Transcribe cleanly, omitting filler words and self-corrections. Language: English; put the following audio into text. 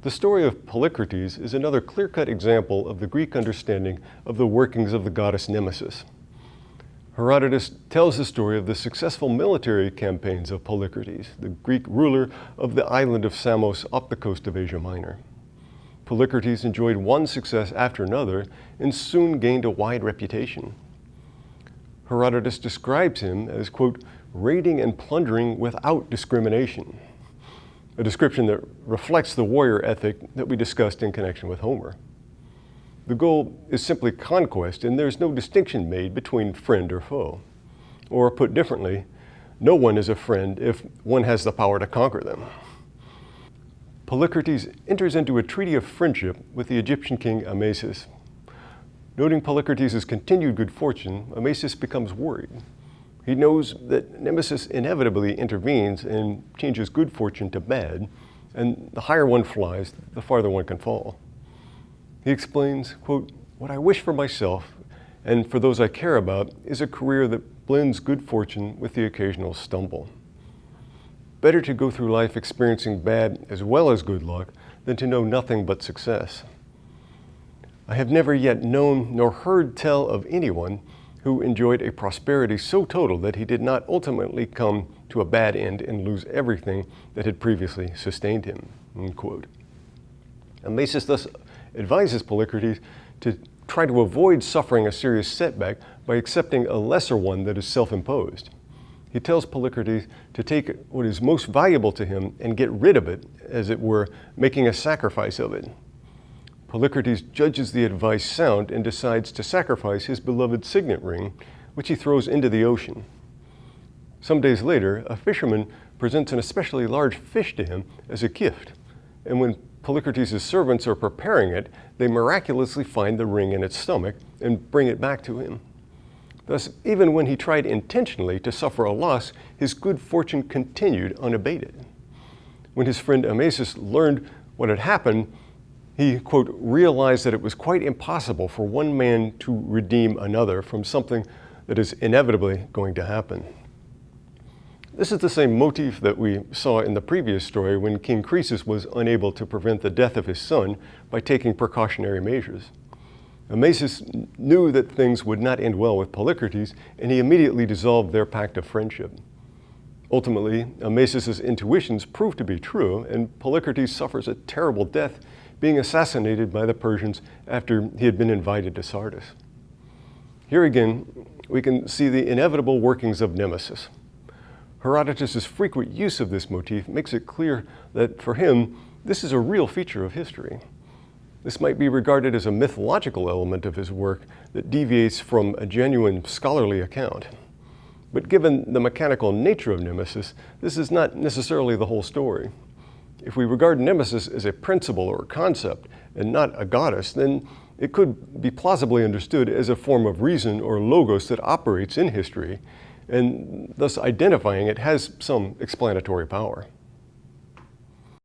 The story of Polycrates is another clear-cut example of the Greek understanding of the workings of the goddess Nemesis. Herodotus tells the story of the successful military campaigns of Polycrates, the Greek ruler of the island of Samos off the coast of Asia Minor. Polycrates enjoyed one success after another and soon gained a wide reputation. Herodotus describes him as, quote, raiding and plundering without discrimination, a description that reflects the warrior ethic that we discussed in connection with Homer. The goal is simply conquest, and there's no distinction made between friend or foe. Or put differently, no one is a friend if one has the power to conquer them. Polycrates enters into a treaty of friendship with the Egyptian king Amasis. Noting Polycrates' continued good fortune, Amasis becomes worried. He knows that Nemesis inevitably intervenes and changes good fortune to bad, and the higher one flies, the farther one can fall. He explains, quote, what I wish for myself and for those I care about is a career that blends good fortune with the occasional stumble. Better to go through life experiencing bad as well as good luck than to know nothing but success. I have never yet known nor heard tell of anyone who enjoyed a prosperity so total that he did not ultimately come to a bad end and lose everything that had previously sustained him, end quote. Amasis thus advises Polycrates to try to avoid suffering a serious setback by accepting a lesser one that is self-imposed. He tells Polycrates to take what is most valuable to him and get rid of it, as it were, making a sacrifice of it. Polycrates judges the advice sound and decides to sacrifice his beloved signet ring, which he throws into the ocean. Some days later, a fisherman presents an especially large fish to him as a gift, and when Polycrates' servants are preparing it, they miraculously find the ring in its stomach and bring it back to him. Thus, even when he tried intentionally to suffer a loss, his good fortune continued unabated. When his friend Amasis learned what had happened, he, quote, realized that it was quite impossible for one man to redeem another from something that is inevitably going to happen. This is the same motif that we saw in the previous story when King Croesus was unable to prevent the death of his son by taking precautionary measures. Amasis knew that things would not end well with Polycrates, and he immediately dissolved their pact of friendship. Ultimately, Amasis' intuitions proved to be true, and Polycrates suffers a terrible death, being assassinated by the Persians after he had been invited to Sardis. Here again, we can see the inevitable workings of Nemesis. Herodotus' frequent use of this motif makes it clear that for him, this is a real feature of history. This might be regarded as a mythological element of his work that deviates from a genuine scholarly account. But given the mechanical nature of Nemesis, this is not necessarily the whole story. If we regard Nemesis as a principle or concept and not a goddess, then it could be plausibly understood as a form of reason or logos that operates in history, and thus identifying it has some explanatory power.